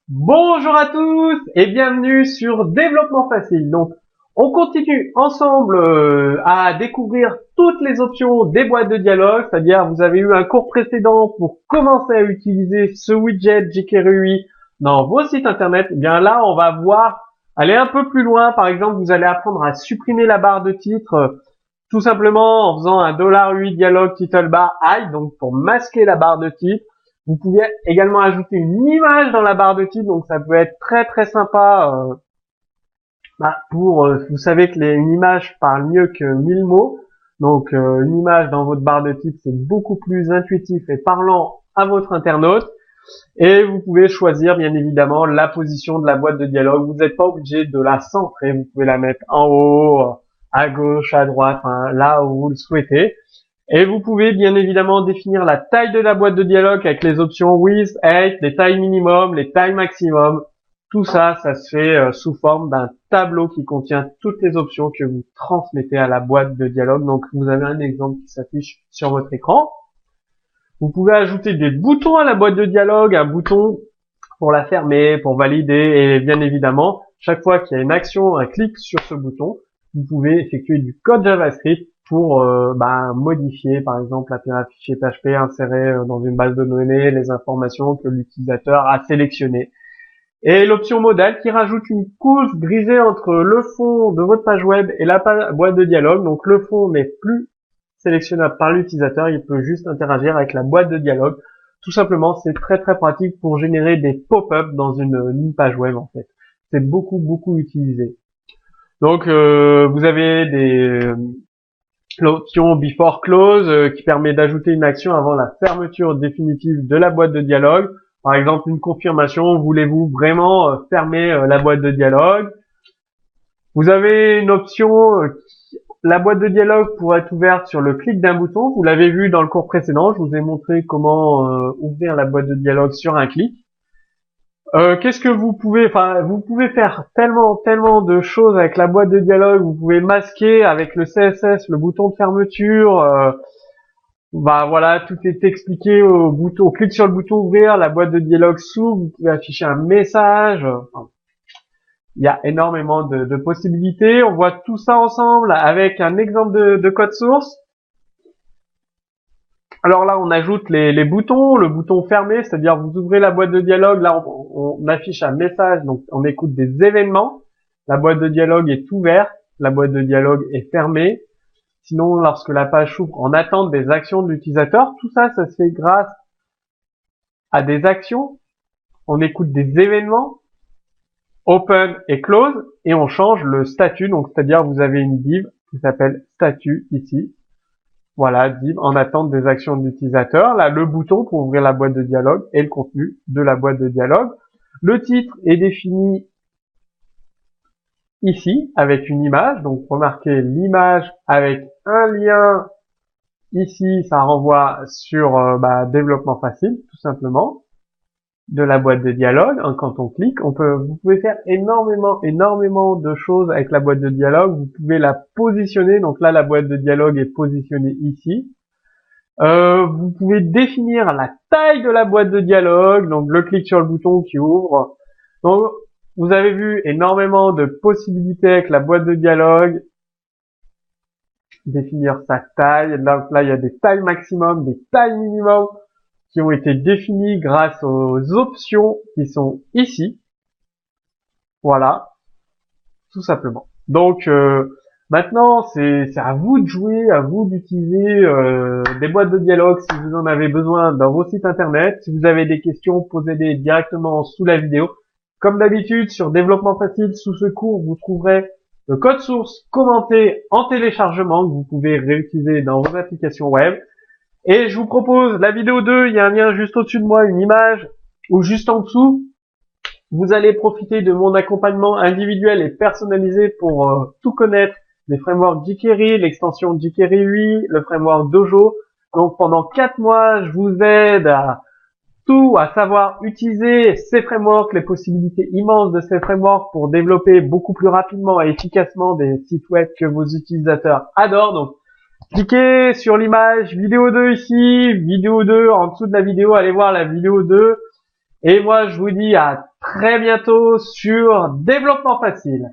Bonjour à tous et bienvenue sur Développement Facile. Donc, on continue ensemble à découvrir toutes les options des boîtes de dialogue, c'est-à-dire vous avez eu un cours précédent pour commencer à utiliser ce widget jQuery dans vos sites internet. Eh bien là, on va voir aller un peu plus loin. Par exemple, vous allez apprendre à supprimer la barre de titre tout simplement en faisant un $8 dialogue title bar hide, donc pour masquer la barre de titre. Vous pouvez également ajouter une image dans la barre de titre, donc ça peut être très très sympa vous savez que une image parle mieux que 1000 mots, donc une image dans votre barre de titre c'est beaucoup plus intuitif et parlant à votre internaute. Et vous pouvez choisir bien évidemment la position de la boîte de dialogue. Vous n'êtes pas obligé de la centrer, vous pouvez la mettre en haut, à gauche, à droite, enfin, là où vous le souhaitez. Et vous pouvez bien évidemment définir la taille de la boîte de dialogue avec les options width, height, les tailles minimum, les tailles maximum. Tout ça, ça se fait sous forme d'un tableau qui contient toutes les options que vous transmettez à la boîte de dialogue. Donc vous avez un exemple qui s'affiche sur votre écran. Vous pouvez ajouter des boutons à la boîte de dialogue, un bouton pour la fermer, pour valider, et bien évidemment, chaque fois qu'il y a une action, un clic sur ce bouton, vous pouvez effectuer du code JavaScript pour modifier, par exemple, un fichier PHP, insérer dans une base de données les informations que l'utilisateur a sélectionnées. Et l'option modal qui rajoute une couche grisée entre le fond de votre page web et la boîte de dialogue. Donc le fond n'est plus sélectionnable par l'utilisateur, il peut juste interagir avec la boîte de dialogue. Tout simplement, c'est très très pratique pour générer des pop-up dans une page web en fait. C'est beaucoup utilisé. Donc vous avez l'option before close qui permet d'ajouter une action avant la fermeture définitive de la boîte de dialogue. Par exemple, une confirmation, voulez-vous vraiment fermer la boîte de dialogue? Vous avez une option, la boîte de dialogue pourrait être ouverte sur le clic d'un bouton. Vous l'avez vu dans le cours précédent, je vous ai montré comment ouvrir la boîte de dialogue sur un clic. Qu'est-ce que vous pouvez faire tellement de choses avec la boîte de dialogue. Vous pouvez masquer avec le CSS le bouton de fermeture. Voilà, tout est expliqué au clic sur le bouton ouvrir, la boîte de dialogue s'ouvre, vous pouvez afficher un message. Il y a énormément de possibilités. On voit tout ça ensemble avec un exemple de code source. Alors là, on ajoute les boutons, le bouton fermé, c'est-à-dire vous ouvrez la boîte de dialogue, là on affiche un message, donc on écoute des événements. La boîte de dialogue est ouverte, la boîte de dialogue est fermée. Sinon, lorsque la page s'ouvre en attente des actions de l'utilisateur, tout ça, ça se fait grâce à des actions. On écoute des événements, open et close, et on change le statut. Donc, c'est-à-dire, vous avez une div qui s'appelle statut ici. Voilà, div en attente des actions de l'utilisateur. Là, le bouton pour ouvrir la boîte de dialogue et le contenu de la boîte de dialogue. Le titre est défini ici avec une image. Donc, remarquez l'image avec un lien. Ici, ça renvoie sur développement facile, tout simplement, de la boîte de dialogue. Quand on clique, vous pouvez faire énormément de choses avec la boîte de dialogue. Vous pouvez la positionner. Donc là, la boîte de dialogue est positionnée ici. Vous pouvez définir la taille de la boîte de dialogue. Donc le clic sur le bouton qui ouvre. Donc vous avez vu énormément de possibilités avec la boîte de dialogue. Définir sa taille. Là, il y a des tailles maximum, des tailles minimum qui ont été définies grâce aux options qui sont ici. Voilà, tout simplement. Donc maintenant, c'est à vous de jouer, à vous d'utiliser des boîtes de dialogue si vous en avez besoin dans vos sites internet. Si vous avez des questions, posez-les directement sous la vidéo. Comme d'habitude, sur Développement Facile, sous ce cours, vous trouverez le code source commenté en téléchargement que vous pouvez réutiliser dans vos applications web. Et je vous propose la vidéo 2, il y a un lien juste au-dessus de moi, une image, ou juste en dessous. Vous allez profiter de mon accompagnement individuel et personnalisé pour tout connaître les frameworks jQuery, l'extension jQuery 8, le framework Dojo. Donc pendant 4 mois, je vous aide à savoir utiliser ces frameworks, les possibilités immenses de ces frameworks pour développer beaucoup plus rapidement et efficacement des sites web que vos utilisateurs adorent. Donc, cliquez sur l'image vidéo 2 ici, vidéo 2 en dessous de la vidéo, allez voir la vidéo 2. Et moi, je vous dis à très très bientôt sur Développement Facile.